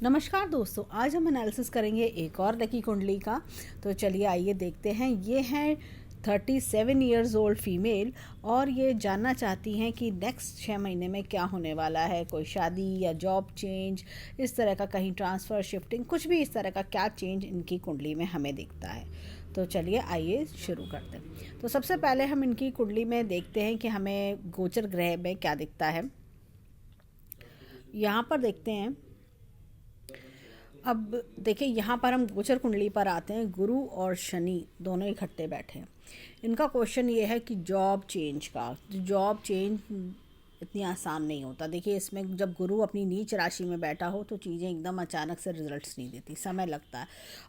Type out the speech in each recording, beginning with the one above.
नमस्कार दोस्तों, आज हम एनालिसिस करेंगे एक और लकी कुंडली का। तो चलिए आइए देखते हैं। ये है 37 ईयर्स ओल्ड फीमेल और ये जानना चाहती हैं कि नेक्स्ट 6 महीने में क्या होने वाला है। कोई शादी या जॉब चेंज, इस तरह का कहीं ट्रांसफ़र, शिफ्टिंग, कुछ भी इस तरह का क्या चेंज इनकी कुंडली में हमें दिखता है। तो चलिए आइए शुरू करते हैं। तो सबसे पहले हम इनकी कुंडली में देखते हैं कि हमें गोचर ग्रह में क्या दिखता है। यहाँ पर देखते हैं। अब देखिए, यहाँ पर हम गोचर कुंडली पर आते हैं। गुरु और शनि दोनों इकट्ठे बैठे हैं। इनका क्वेश्चन ये है कि जॉब चेंज का, जॉब चेंज इतनी आसान नहीं होता। देखिए, इसमें जब गुरु अपनी नीच राशि में बैठा हो तो चीज़ें एकदम अचानक से रिजल्ट्स नहीं देती, समय लगता है।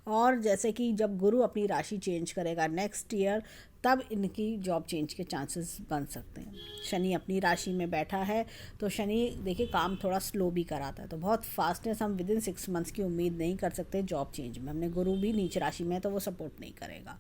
और जैसे कि जब गुरु अपनी राशि चेंज करेगा नेक्स्ट ईयर, तब इनकी जॉब चेंज के चांसेस बन सकते हैं। शनि अपनी राशि में बैठा है तो शनि देखिए काम थोड़ा स्लो भी कराता है, तो बहुत फास्टनेस हम विद इन 6 मंथ्स की उम्मीद नहीं कर सकते जॉब चेंज में। हमने गुरु भी नीच राशि में है तो वो सपोर्ट नहीं करेगा।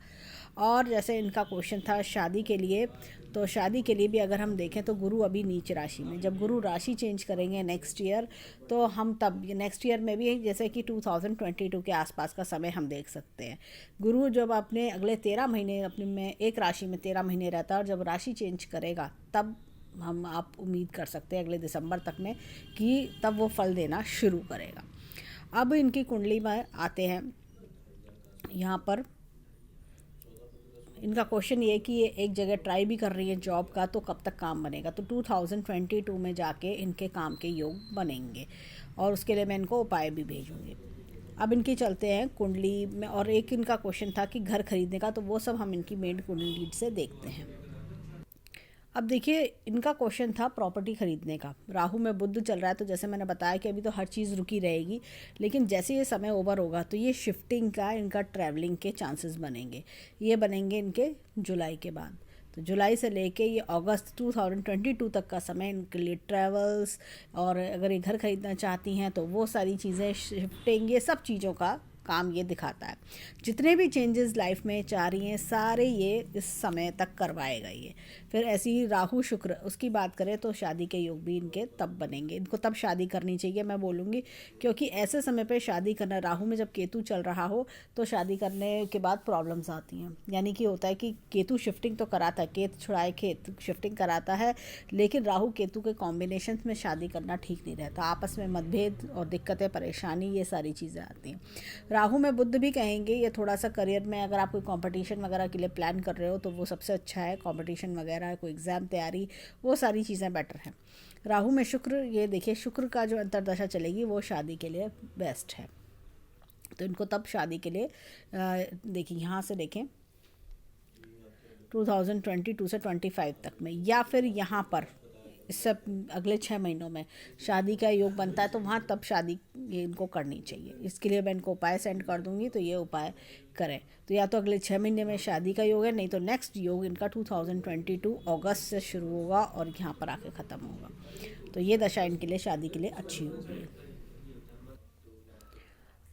और जैसे इनका क्वेश्चन था शादी के लिए, तो शादी के लिए भी अगर हम देखें तो गुरु अभी नीच राशि में, जब गुरु राशि चेंज करेंगे नेक्स्ट ईयर, तो हम तब नेक्स्ट ईयर में भी जैसे कि 2022 के आसपास का समय हम देख सकते हैं। गुरु जब अपने अगले 13 महीने अपने में एक राशि में 13 महीने रहता है और जब राशि चेंज करेगा तब आप उम्मीद कर सकते हैं अगले दिसंबर तक में कि तब वो फल देना शुरू करेगा। अब इनकी कुंडली में आते हैं। यहाँ पर इनका क्वेश्चन ये है कि ये एक जगह ट्राई भी कर रही है जॉब का, तो कब तक काम बनेगा। तो 2022 में जाके इनके काम के योग बनेंगे और उसके लिए मैं इनको उपाय भी भेजूँगी। अब इनकी चलते हैं कुंडली में। और एक इनका क्वेश्चन था कि घर खरीदने का, तो वो सब हम इनकी मेन कुंडली से देखते हैं। अब देखिए, इनका क्वेश्चन था प्रॉपर्टी खरीदने का। राहु में बुध चल रहा है, तो जैसे मैंने बताया कि अभी तो हर चीज़ रुकी रहेगी, लेकिन जैसे ये समय ओवर होगा तो ये शिफ्टिंग का, इनका ट्रैवलिंग के चांसेस बनेंगे। ये बनेंगे इनके जुलाई के बाद। तो जुलाई से लेके ये अगस्त 2022 तक का समय इनके लिए ट्रैवल्स, और अगर ये घर खरीदना चाहती हैं तो वो सारी चीज़ें, शिफ्टिंग, ये सब चीज़ों का काम ये दिखाता है। जितने भी चेंजेस लाइफ में चाह रही हैं सारे ये इस समय तक करवाएगा ये। फिर ऐसी ही राहु शुक्र, उसकी बात करें तो शादी के योग भी इनके तब बनेंगे। इनको तब शादी करनी चाहिए मैं बोलूँगी, क्योंकि ऐसे समय पे शादी करना, राहु में जब केतु चल रहा हो तो शादी करने के बाद प्रॉब्लम्स आती हैं। यानी कि होता है कि केतु शिफ्टिंग तो कराता है, केत छुड़ाए खेत शिफ्टिंग कराता है, लेकिन राहु केतु के कॉम्बिनेशन में शादी करना ठीक नहीं रहता। आपस में मतभेद और दिक्कतें, परेशानी, ये सारी चीज़ें आती हैं। राहु में बुध भी कहेंगे ये थोड़ा सा करियर में, अगर आप कोई कंपटीशन वगैरह के लिए प्लान कर रहे हो तो वो सबसे अच्छा है। कंपटीशन वगैरह, कोई एग्ज़ाम तैयारी, वो सारी चीज़ें बेटर हैं। राहु में शुक्र, ये देखिए शुक्र का जो अंतर्दशा चलेगी वो शादी के लिए बेस्ट है। तो इनको तब शादी के लिए देखिए, यहाँ से देखें 2022 से 25 तक में, या फिर यहाँ पर इससे अगले 6 महीनों में शादी का योग बनता है तो वहाँ तब शादी ये इनको करनी चाहिए। इसके लिए मैं इनको उपाय सेंड कर दूँगी, तो ये उपाय करें। तो या तो अगले 6 महीने में शादी का योग है, नहीं तो नेक्स्ट योग इनका 2022 अगस्त से शुरू होगा और यहाँ पर आके ख़त्म होगा। तो ये दशा इनके लिए शादी के लिए अच्छी होगी।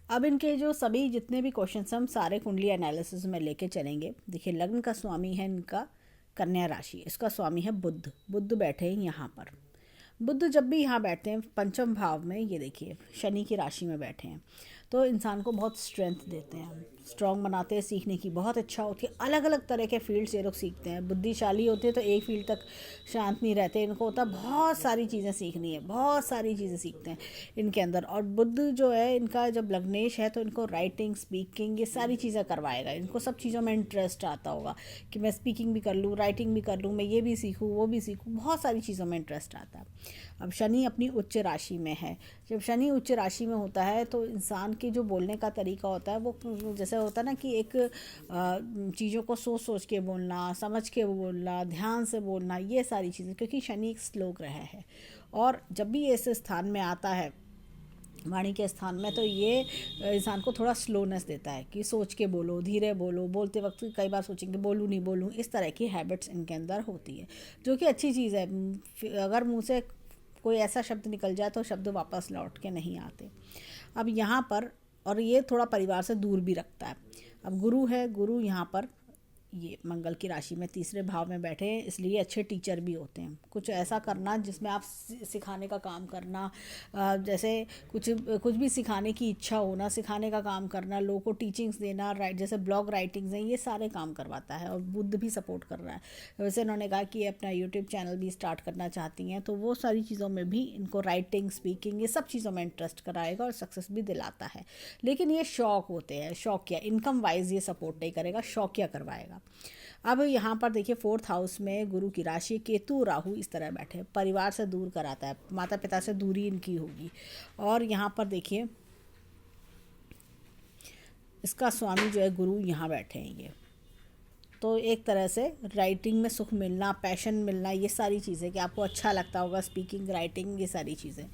अब इनके जो सभी जितने भी क्वेश्चन हम सारे कुंडली एनालिसिस में लेके चलेंगे। देखिए, लग्न का स्वामी है इनका कन्या राशि, इसका स्वामी है बुध। बुध बैठे हैं यहाँ पर। बुध जब भी यहाँ बैठते हैं पंचम भाव में, ये देखिए शनि की राशि में बैठे हैं, तो इंसान को बहुत स्ट्रेंथ देते हैं, स्ट्रॉन्ग बनाते हैं, सीखने की बहुत अच्छा होती है। अलग अलग तरह के फील्ड्स ये लोग सीखते हैं। बुद्धिशाली होते हैं तो एक फील्ड तक शांत नहीं रहते, इनको होता बहुत सारी चीज़ें सीखनी है, बहुत सारी चीज़ें सीखते हैं इनके अंदर। और बुध जो है इनका जब लग्नेश है तो इनको राइटिंग, स्पीकिंग, ये सारी चीज़ें करवाएगा। इनको सब चीज़ों में इंटरेस्ट आता होगा कि मैं स्पीकिंग भी कर लूँ, राइटिंग भी कर लूँ, मैं ये भी सीखूँ, वो भी सीखूँ, बहुत सारी चीज़ों में इंटरेस्ट आता है। अब शनि अपनी उच्च राशि में है। जब शनि उच्च राशि में होता है तो इंसान की जो बोलने का तरीका होता है वो जैसे होता है ना कि एक चीज़ों को सोच सोच के बोलना, समझ के बोलना, ध्यान से बोलना, ये सारी चीज़ें, क्योंकि शनि एक स्लो ग्रह है और जब भी ऐसे स्थान में आता है, वाणी के स्थान में, तो ये इंसान को थोड़ा स्लोनेस देता है कि सोच के बोलो, धीरे बोलो, बोलते वक्त कई बार सोचेंगे बोलूँ नहीं बोलूँ, इस तरह की हैबिट्स इनके अंदर होती है, जो कि अच्छी चीज़ है। अगर मुँह से कोई ऐसा शब्द निकल जाए तो शब्द वापस लौट के नहीं आते। अब यहाँ पर, और ये थोड़ा परिवार से दूर भी रखता है। अब गुरु है, गुरु यहाँ पर ये मंगल की राशि में तीसरे भाव में बैठे हैं, इसलिए अच्छे टीचर भी होते हैं। कुछ ऐसा करना जिसमें आप सिखाने का काम करना, जैसे कुछ कुछ भी सिखाने की इच्छा होना, सिखाने का काम करना, लोगों को टीचिंग्स देना, जैसे ब्लॉग राइटिंग्स हैं, ये सारे काम करवाता है। और बुद्ध भी सपोर्ट कर रहा है। वैसे उन्होंने कहा कि अपना यूट्यूब चैनल भी स्टार्ट करना चाहती हैं, तो वो सारी चीज़ों में भी इनको राइटिंग, स्पीकिंग, ये सब चीज़ों में इंटरेस्ट कराएगा और सक्सेस भी दिलाता है। लेकिन ये शौक होते हैं, शौकिया, इनकम वाइज ये सपोर्ट नहीं करेगा, शौकिया करवाएगा। अब यहाँ पर देखिए 4th हाउस में गुरु की राशि, केतु राहु इस तरह बैठे, परिवार से दूर कराता है, माता पिता से दूरी इनकी होगी। और यहाँ पर देखिए इसका स्वामी जो है गुरु यहाँ बैठे हैं ये, तो एक तरह से राइटिंग में सुख मिलना, पैशन मिलना, ये सारी चीज़ें कि आपको अच्छा लगता होगा स्पीकिंग, राइटिंग, ये सारी चीज़ें।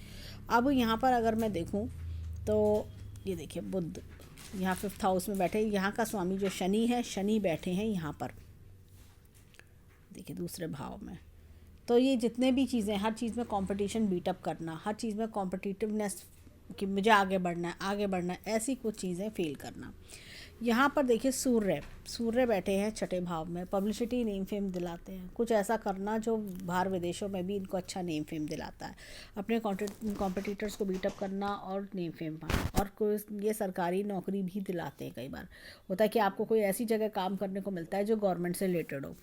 अब यहाँ पर अगर मैं देखूँ तो ये देखिए बुध यहाँ 5th हाउस में बैठे, यहाँ का स्वामी जो शनि है, शनि बैठे हैं यहाँ पर देखिए दूसरे भाव में। तो ये जितने भी चीज़ें, हर चीज़ में कंपटीशन बीटअप करना, हर चीज़ में कॉम्पिटिटिवनेस कि मुझे आगे बढ़ना है, आगे बढ़ना है, ऐसी कुछ चीज़ें फील करना। यहाँ पर देखिए सूर्य बैठे हैं 6ठे भाव में, पब्लिसिटी, नेम फेम दिलाते हैं। कुछ ऐसा करना जो बाहर विदेशों में भी इनको अच्छा नेम फेम दिलाता है, अपने कॉम्पिटिटर्स को बीटअप करना और नेम फेम पाना। और कोई ये सरकारी नौकरी भी दिलाते हैं। कई बार होता है कि आपको कोई ऐसी जगह काम करने को मिलता है जो गवर्नमेंट से रिलेटेड हो।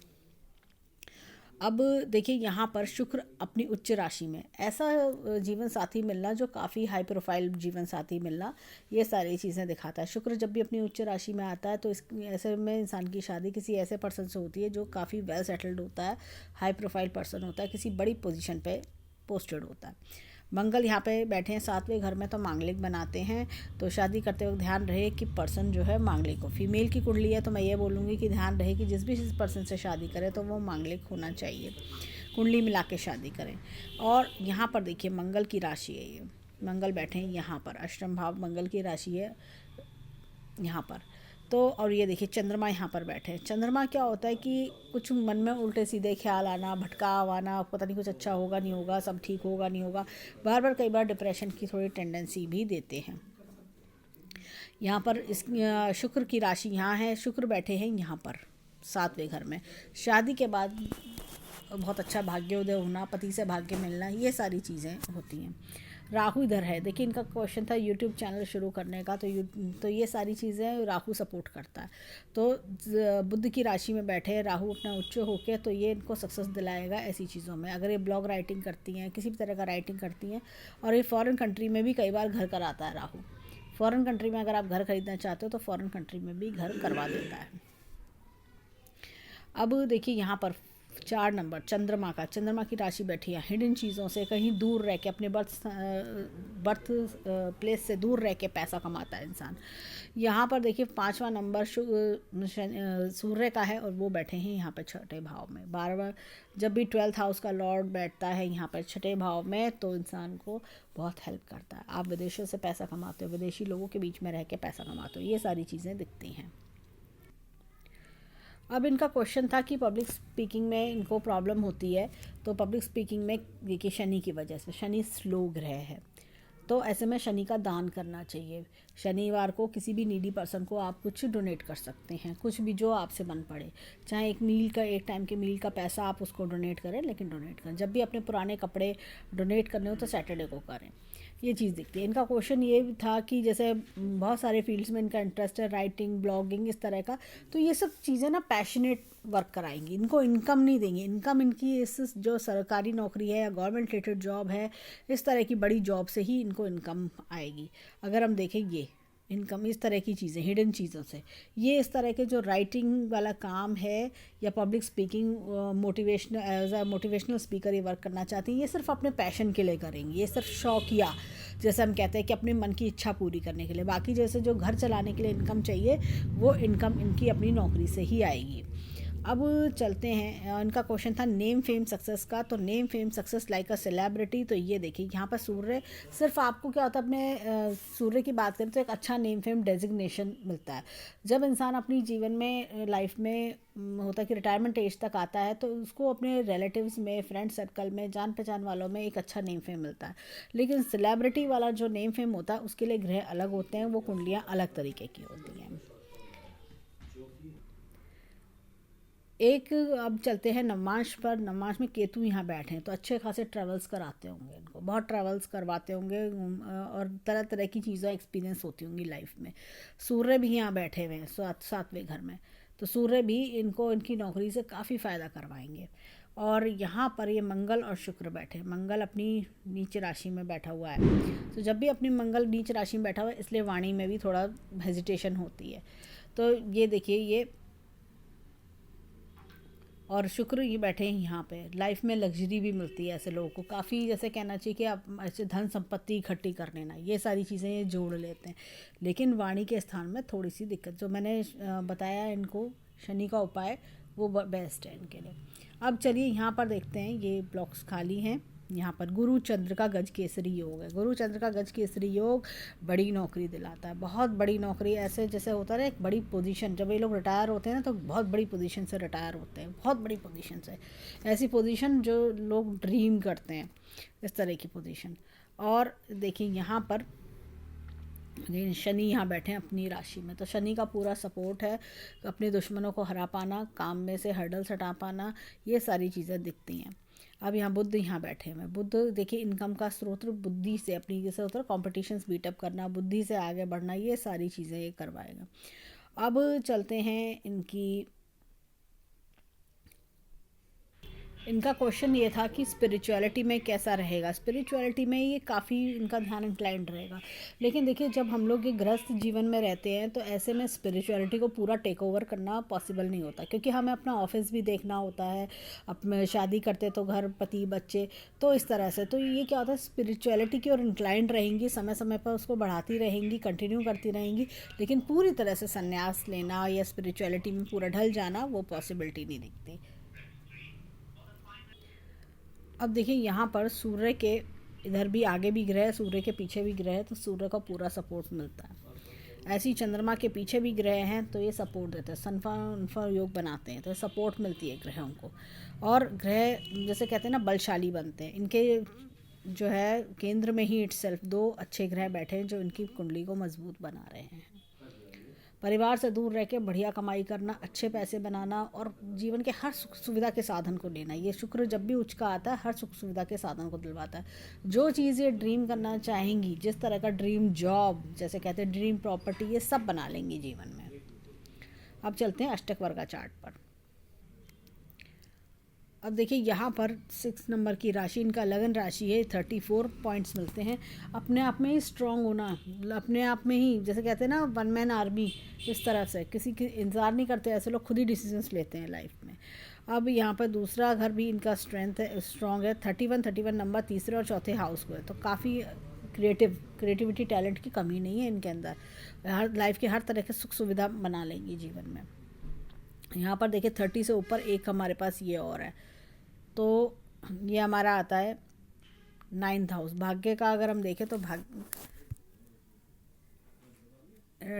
अब देखिए यहाँ पर शुक्र अपनी उच्च राशि में, ऐसा जीवन साथी मिलना जो काफ़ी हाई प्रोफाइल जीवन साथी मिलना, ये सारी चीज़ें दिखाता है। शुक्र जब भी अपनी उच्च राशि में आता है तो इस ऐसे में इंसान की शादी किसी ऐसे पर्सन से होती है जो काफ़ी वेल सेटल्ड होता है, हाई प्रोफाइल पर्सन होता है, किसी बड़ी पोजीशन पे पोस्टेड होता है। मंगल यहाँ पे बैठे हैं 7वें घर में, तो मांगलिक बनाते हैं। तो शादी करते वक्त ध्यान रहे कि पर्सन जो है मांगलिक हो। फीमेल की कुंडली है तो मैं ये बोलूँगी कि ध्यान रहे कि जिस भी पर्सन से शादी करें तो वो मांगलिक होना चाहिए, कुंडली मिला के शादी करें। और यहाँ पर देखिए मंगल की राशि है ये, मंगल बैठे हैं यहाँ पर, अष्टम भाव मंगल की राशि है यहाँ पर। तो और ये देखिए चंद्रमा यहाँ पर बैठे हैं। चंद्रमा क्या होता है कि कुछ मन में उल्टे सीधे ख्याल आना, भटकाव आना, पता नहीं कुछ अच्छा होगा नहीं होगा, सब ठीक होगा नहीं होगा, बार बार कई बार डिप्रेशन की थोड़ी टेंडेंसी भी देते हैं। यहाँ पर इस शुक्र की राशि यहाँ है, शुक्र बैठे हैं यहाँ पर 7वें घर में। शादी के बाद बहुत अच्छा भाग्योदय होना, पति से भाग्य मिलना, ये सारी चीज़ें होती हैं। राहु इधर है, देखिए इनका क्वेश्चन था यूट्यूब चैनल शुरू करने का, तो ये सारी चीज़ें राहु सपोर्ट करता है। तो बुध की राशि में बैठे हैं राहु अपना उच्च होके, तो ये इनको सक्सेस दिलाएगा ऐसी चीज़ों में। अगर ये ब्लॉग राइटिंग करती हैं, किसी भी तरह का राइटिंग करती हैं, और ये फॉरेन कंट्री में भी कई बार घर कराता है राहु। फॉरेन कंट्री में अगर आप घर खरीदना चाहते हो तो फॉरेन कंट्री में भी घर करवा देता है। अब देखिए यहाँ पर 4 नंबर चंद्रमा की राशि बैठी है। हिडन चीज़ों से कहीं दूर रह के, अपने बर्थ प्लेस से दूर रह के पैसा कमाता है इंसान। यहाँ पर देखिए 5वां नंबर सूर्य का है और वो बैठे हैं यहाँ पर 6ठे भाव में। 12वां जब भी 12th हाउस का लॉर्ड बैठता है यहाँ पर 6ठे भाव में, तो इंसान को बहुत हेल्प करता है। आप विदेशों से पैसा कमाते हो, विदेशी लोगों के बीच में रह के पैसा कमाते हो, ये सारी चीज़ें दिखती हैं। अब इनका क्वेश्चन था कि पब्लिक स्पीकिंग में इनको प्रॉब्लम होती है, तो पब्लिक स्पीकिंग में देखिए शनि की वजह से, शनि स्लो ग्रह है, तो ऐसे में शनि का दान करना चाहिए। शनिवार को किसी भी नीडी पर्सन को आप कुछ डोनेट कर सकते हैं, कुछ भी जो आपसे बन पड़े, चाहे एक टाइम के मील का पैसा आप उसको डोनेट करें, लेकिन डोनेट करें। जब भी अपने पुराने कपड़े डोनेट करने हो तो सैटरडे को करें, ये चीज़ दिखती है। इनका क्वेश्चन ये था कि जैसे बहुत सारे फील्ड्स में इनका इंटरेस्ट है, राइटिंग, ब्लॉगिंग, इस तरह का, तो ये सब चीज़ें ना पैशनेट वर्क कराएंगी, इनको इनकम नहीं देंगी। इनकम इनकी इस जो सरकारी नौकरी है या गवर्नमेंट रिलेटेड जॉब है, इस तरह की बड़ी जॉब से ही इनको इनकम आएगी। अगर हम देखें ये इनकम इस तरह की चीज़ें, हिडन चीज़ों से, ये इस तरह के जो राइटिंग वाला काम है या public speaking, motivational, as a motivational speaker ये वर्क करना चाहती हैं, ये सिर्फ अपने पैशन के लिए करेंगी, ये सिर्फ शौकिया, जैसे हम कहते हैं कि अपने मन की इच्छा पूरी करने के लिए। बाकी जैसे जो घर चलाने के लिए इनकम चाहिए, वो इनकम इनकी अपनी नौकरी से ही आएगी। अब चलते हैं, इनका क्वेश्चन था नेम फेम सक्सेस का, तो name fame success like a celebrity. तो ये देखिए यहाँ पर सूर्य, सिर्फ आपको क्या होता है, अपने सूर्य की बात करें तो एक अच्छा नेम फेम डेजिग्नेशन मिलता है। जब इंसान अपनी जीवन में, लाइफ में होता है कि रिटायरमेंट एज तक आता है, तो उसको अपने रिलेटिव्स में, फ्रेंड सर्कल में, जान पहचान वालों में एक अच्छा नेम फेम मिलता है। लेकिन सेलिब्रिटी वाला जो नेम फेम होता है उसके लिए ग्रह अलग होते हैं, वो कुंडलियाँ अलग तरीके की होती हैं। एक अब चलते हैं नवमांश पर। नवमांश में केतु यहाँ बैठे हैं तो अच्छे खासे ट्रैवल्स कराते होंगे इनको, बहुत ट्रैवल्स करवाते होंगे और तरह तरह की चीज़ें एक्सपीरियंस होती होंगी लाइफ में। सूर्य भी यहाँ बैठे हुए हैं 7वें घर में, तो सूर्य भी इनको इनकी नौकरी से काफ़ी फ़ायदा करवाएंगे। और यहाँ पर ये मंगल और शुक्र बैठे, मंगल अपनी नीच राशि में बैठा हुआ है। तो जब भी अपनी मंगल नीच राशि में बैठा हुआ है इसलिए वाणी में भी थोड़ा हेजिटेशन होती है। तो ये देखिए ये, और शुक्र ये बैठे हैं यहाँ पे। लाइफ में लग्जरी भी मिलती है ऐसे लोगों को, काफ़ी जैसे कहना चाहिए कि आप ऐसे धन संपत्ति इकट्ठी कर लेना, ये सारी चीज़ें ये जोड़ लेते हैं। लेकिन वाणी के स्थान में थोड़ी सी दिक्कत, जो मैंने बताया इनको शनि का उपाय वो बेस्ट है इनके लिए। अब चलिए यहाँ पर देखते हैं, ये ब्लॉक्स खाली हैं। यहाँ पर गुरु चंद्र का गज केसरी योग है। गुरु चंद्र का गज केसरी योग बड़ी नौकरी दिलाता है, बहुत बड़ी नौकरी। ऐसे जैसे होता है ना एक बड़ी पोजीशन, जब ये लोग रिटायर होते हैं ना तो बहुत बड़ी पोजीशन से रिटायर होते हैं, बहुत बड़ी पोजीशन से, ऐसी पोजीशन जो लोग ड्रीम करते हैं, इस तरह की पोजीशन। और देखिए यहाँ पर शनि यहाँ बैठे हैं अपनी राशि में, तो शनि का पूरा सपोर्ट है, अपने दुश्मनों को हरा पाना, काम में से हर्डल्स हटा पाना, ये सारी चीज़ें दिखती हैं। अब यहाँ बुध यहाँ बैठे हैं। बुध देखिए इनकम का स्रोत, बुद्धि से अपनी जैसे होता है कॉम्पिटिशन्स बीटअप करना, बुद्धि से आगे बढ़ना, ये सारी चीज़ें ये करवाएगा। अब चलते हैं इनका क्वेश्चन ये था कि स्पिरिचुअलिटी में कैसा रहेगा। स्पिरिचुअलिटी में ये काफ़ी इनका ध्यान इंक्लाइंड रहेगा। लेकिन देखिए जब हम लोग ये गृहस्थ जीवन में रहते हैं तो ऐसे में स्पिरिचुअलिटी को पूरा टेक ओवर करना पॉसिबल नहीं होता, क्योंकि हमें अपना ऑफिस भी देखना होता है, अपने शादी करते तो घर, पति, बच्चे, तो इस तरह से। तो ये क्या होता है, स्पिरिचुअलिटी की ओर इंक्लाइंड रहेंगी, समय समय पर उसको बढ़ाती रहेंगी, कंटिन्यू करती रहेंगी, लेकिन पूरी तरह से संन्यास लेना या स्पिरिचुअलिटी में पूरा ढल जाना वो पॉसिबिलिटी नहीं दिखती। अब देखिए यहाँ पर सूर्य के इधर भी आगे भी ग्रह है, सूर्य के पीछे भी ग्रह है, तो सूर्य का पूरा सपोर्ट मिलता है। ऐसी चंद्रमा के पीछे भी ग्रह हैं तो ये सपोर्ट देते हैं, सनफा योग बनाते हैं, तो सपोर्ट मिलती है ग्रहों को। और ग्रह जैसे कहते हैं ना बलशाली बनते हैं, इनके जो है केंद्र में ही इटसेल्फ 2 अच्छे ग्रह बैठे हैं जो इनकी कुंडली को मजबूत बना रहे हैं। परिवार से दूर रह के बढ़िया कमाई करना, अच्छे पैसे बनाना और जीवन के हर सुख सुविधा के साधन को लेना। ये शुक्र जब भी उच्च का आता है हर सुख सुविधा के साधन को दिलवाता है। जो चीज़ ये ड्रीम करना चाहेंगी, जिस तरह का ड्रीम जॉब, जैसे कहते हैं ड्रीम प्रॉपर्टी, ये सब बना लेंगी जीवन में। अब चलते हैं अष्टक वर्गा चार्ट पर। अब देखिए यहाँ पर 6 नंबर की राशि इनका लगन राशि है, 34 पॉइंट्स मिलते हैं। अपने आप में ही स्ट्रांग होना, अपने आप में ही जैसे कहते हैं ना 1 मैन आर्मी, इस तरह से किसी की इंतज़ार नहीं करते, ऐसे लोग खुद ही डिसीजंस लेते हैं लाइफ में। अब यहाँ पर दूसरा घर भी इनका स्ट्रांग है, 31 नंबर तीसरे और चौथे हाउस को है, तो काफ़ी क्रिएटिविटी टैलेंट की कमी नहीं है इनके अंदर। हर लाइफ के हर तरह के सुख सुविधा बना लेंगी जीवन में। यहाँ पर देखिए 30 से ऊपर एक हमारे पास ये और है, तो ये हमारा आता है 9th हाउस। भाग्य का अगर हम देखें तो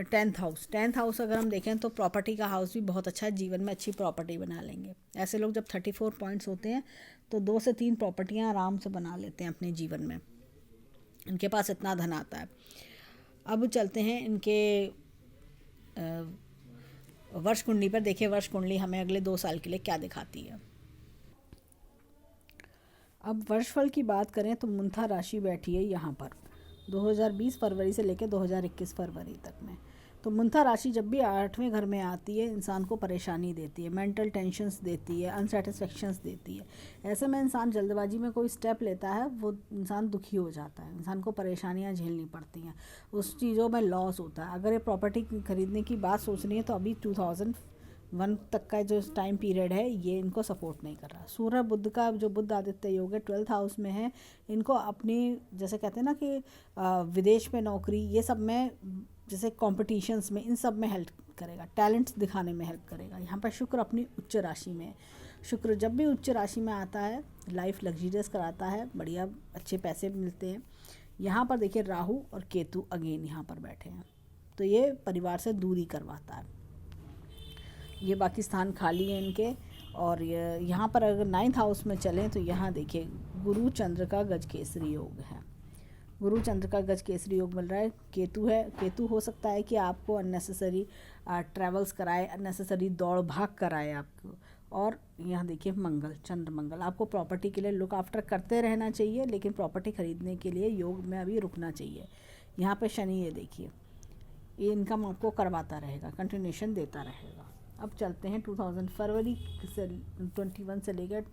10th हाउस अगर हम देखें तो प्रॉपर्टी का हाउस भी बहुत अच्छा है, जीवन में अच्छी प्रॉपर्टी बना लेंगे। ऐसे लोग जब 34 पॉइंट्स होते हैं तो 2 से 3 प्रॉपर्टियाँ आराम से बना लेते हैं अपने जीवन में, इनके पास इतना धन आता है। अब चलते हैं इनके वर्ष कुंडली पर। देखिए वर्ष कुंडली हमें अगले 2 साल के लिए क्या दिखाती है। अब वर्षफल की बात करें तो मुंथा राशि बैठी है यहाँ पर 2020 फरवरी से लेकर 2021 फरवरी तक में। तो मुंथा राशि जब भी 8वें घर में आती है इंसान को परेशानी देती है, मेंटल टेंशन्स देती है, अनसेटिस्फेक्शंस देती है। ऐसे में इंसान जल्दबाजी में कोई स्टेप लेता है, वो इंसान दुखी हो जाता है, इंसान को परेशानियां झेलनी पड़ती हैं, उस चीज़ों में लॉस होता है। अगर ये प्रॉपर्टी खरीदने की बात सोच रही है तो अभी 2001 तक का जो टाइम पीरियड है ये इनको सपोर्ट नहीं कर रहा। सूर्य बुध का जो बुध आदित्य योग है 12th हाउस में है, इनको अपनी जैसे कहते हैं ना कि विदेश में नौकरी, ये सब में जैसे कॉम्पिटिशन्स में, इन सब में हेल्प करेगा, टैलेंट्स दिखाने में हेल्प करेगा। यहाँ पर शुक्र अपनी उच्च राशि में है। शुक्र जब भी उच्च राशि में आता है लाइफ लग्जरियस कराता है, बढ़िया अच्छे पैसे मिलते हैं। यहाँ पर देखिए राहु और केतु अगेन यहाँ पर बैठे हैं, तो ये परिवार से दूरी करवाता है। ये बाकी स्थान खाली हैं इनके। और यहाँ पर अगर 9th हाउस में चलें तो यहाँ देखिए गुरु चंद्र का गज केसरी योग है, गुरु चंद्र का गज केसरी योग मिल रहा है। केतु है, केतु हो सकता है कि आपको अननेसेसरी ट्रैवल्स कराए, अननेसेसरी दौड़ भाग कराए आपको, और यहाँ देखिए मंगल, चंद्र मंगल, आपको प्रॉपर्टी के लिए लुक आफ्टर करते रहना चाहिए, लेकिन प्रॉपर्टी खरीदने के लिए योग में अभी रुकना चाहिए। यहाँ पे शनि, ये देखिए, ये इनकम आपको करवाता रहेगा, कंटिन्यूशन देता रहेगा। अब चलते हैं 2000 फरवरी से 21 से लेकर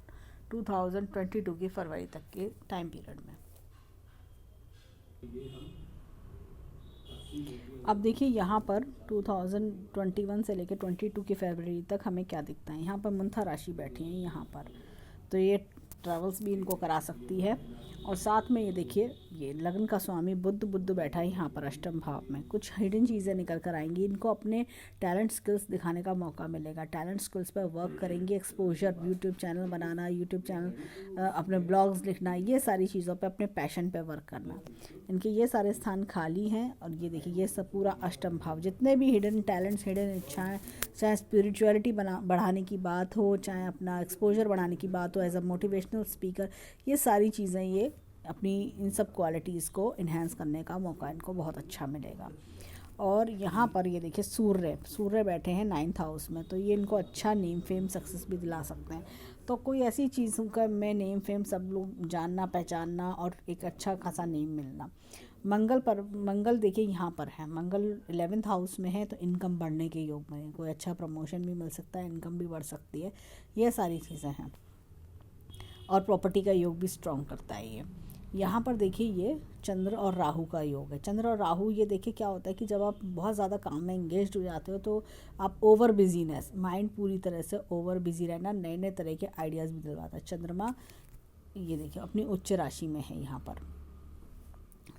2022 की फरवरी तक के टाइम पीरियड में। अब देखिए यहाँ पर 2021 से लेकर 22 की फरवरी तक हमें क्या दिखता है। यहाँ पर मंथा राशि बैठी है यहाँ पर, तो ये ट्रैवल्स भी इनको करा सकती है। और साथ में ये देखिए, ये लग्न का स्वामी बुध बैठा है यहाँ पर अष्टम भाव में। कुछ हिडन चीज़ें निकल कर आएंगी, इनको अपने टैलेंट स्किल्स दिखाने का मौका मिलेगा। टैलेंट स्किल्स पर वर्क करेंगे, एक्सपोजर, यूट्यूब चैनल बनाना, यूट्यूब चैनल, अपने ब्लॉग्स लिखना, ये सारी चीज़ों पे, अपने पैशन पे वर्क करना। इनके ये सारे स्थान खाली हैं। और ये देखिए, ये सब पूरा अष्टम भाव, जितने भी हिडन टैलेंट्स, हिडन इच्छाएँ, चाहे स्पिरिचुअलिटी बढ़ाने की बात हो, चाहे अपना एक्सपोजर बढ़ाने की बात हो, एज अ मोटिवेशनल स्पीकर, ये सारी चीज़ें, ये अपनी इन सब क्वालिटीज़ को इन्हेंस करने का मौका इनको बहुत अच्छा मिलेगा। और यहाँ पर ये देखिए, सूर्य बैठे हैं 9th हाउस में, तो ये इनको अच्छा नेम फेम सक्सेस भी दिला सकते हैं। तो कोई ऐसी चीज़ का में नेम फेम, सब लोग जानना पहचानना और एक अच्छा खासा नेम मिलना। मंगल देखिए यहाँ पर है, मंगल 11th हाउस में है, तो इनकम बढ़ने के योग में, कोई अच्छा प्रमोशन भी मिल सकता है, इनकम भी बढ़ सकती है, ये सारी चीज़ें हैं। और प्रॉपर्टी का योग भी स्ट्रॉन्ग करता है ये। यहाँ पर देखिए, ये चंद्र और राहु का योग है। चंद्र और राहु, ये देखिए क्या होता है कि जब आप बहुत ज़्यादा काम में एंगेज्ड हो जाते हो, तो आप ओवर बिजीनेस, माइंड पूरी तरह से ओवर बिजी रहना, नए नए तरह के आइडियाज़ भी दिलवाता है। चंद्रमा ये देखिए अपनी उच्च राशि में है, यहाँ पर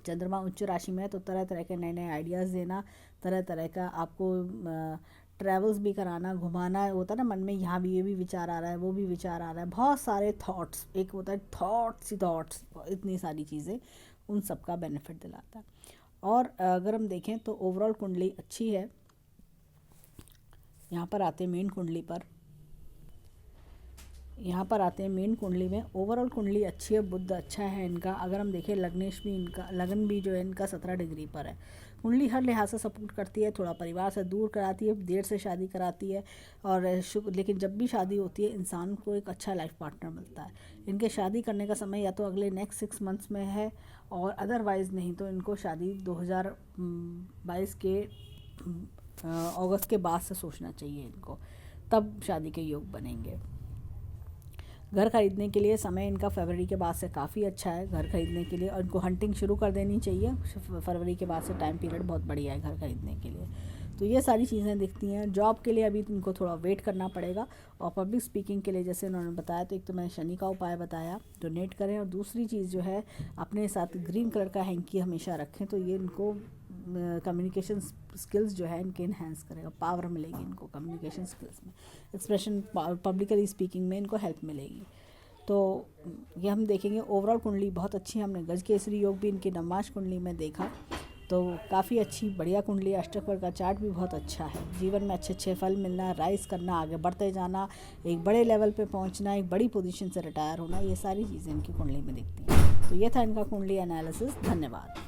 चंद्रमा उच्च राशि में है, तो तरह तरह के नए नए आइडियाज़ देना, तरह तरह का आपको ट्रैवल्स भी कराना, घुमाना होता है ना, मन में यहाँ भी ये भी विचार आ रहा है, वो भी विचार आ रहा है, बहुत सारे थॉट्स, एक होता है थॉट्स, इतनी सारी चीज़ें, उन सब का बेनिफिट दिलाता है। और अगर हम देखें तो ओवरऑल कुंडली अच्छी है। यहाँ पर आते हैं मेन कुंडली पर, यहाँ पर आते हैं मेन कुंडली में। ओवरऑल कुंडली अच्छी है, बुध अच्छा है इनका। अगर हम देखें लग्नेश भी, इनका लगन भी जो है इनका 17 डिग्री पर है। कुंडली हर लिहाज से सपोर्ट करती है, थोड़ा परिवार से दूर कराती है, देर से शादी कराती है, और लेकिन जब भी शादी होती है इंसान को एक अच्छा लाइफ पार्टनर मिलता है। इनके शादी करने का समय या तो अगले नेक्स्ट 6 मंथ्स में है, और अदरवाइज़ नहीं तो इनको शादी 2022 के अगस्त के बाद से सोचना चाहिए इनको, तब शादी के योग बनेंगे। घर खरीदने के लिए समय इनका फरवरी के बाद से काफ़ी अच्छा है घर खरीदने के लिए, और इनको हंटिंग शुरू कर देनी चाहिए। फरवरी के बाद से टाइम पीरियड बहुत बढ़िया है घर खरीदने के लिए। तो ये सारी चीज़ें दिखती हैं। जॉब के लिए अभी इनको थोड़ा वेट करना पड़ेगा, और पब्लिक स्पीकिंग के लिए जैसे उन्होंने बताया, तो एक तो मैंने शनि का उपाय बताया, डोनेट करें, और दूसरी चीज़ जो है अपने साथ ग्रीन कलर का हैंकी हमेशा रखें, तो ये इनको कम्युनिकेशन स्किल्स जो है इनके इन्हेंस करेगा, पावर मिलेगी इनको कम्युनिकेशन स्किल्स में, एक्सप्रेशन, पब्लिकली स्पीकिंग में इनको हेल्प मिलेगी। तो ये हम देखेंगे। ओवरऑल कुंडली बहुत अच्छी है। हमने गज केसरी योग भी इनकी नवमाश कुंडली में देखा, तो काफ़ी अच्छी बढ़िया कुंडली। अष्टक का चार्ट भी बहुत अच्छा है। जीवन में अच्छे अच्छे फल मिलना, राइज करना, आगे बढ़ते जाना, एक बड़े लेवल पे पहुंचना, एक बड़ी पोजीशन से रिटायर होना, ये सारी चीज़ें इनकी कुंडली में दिखती हैं। तो ये था इनका कुंडली एनालिसिस। धन्यवाद।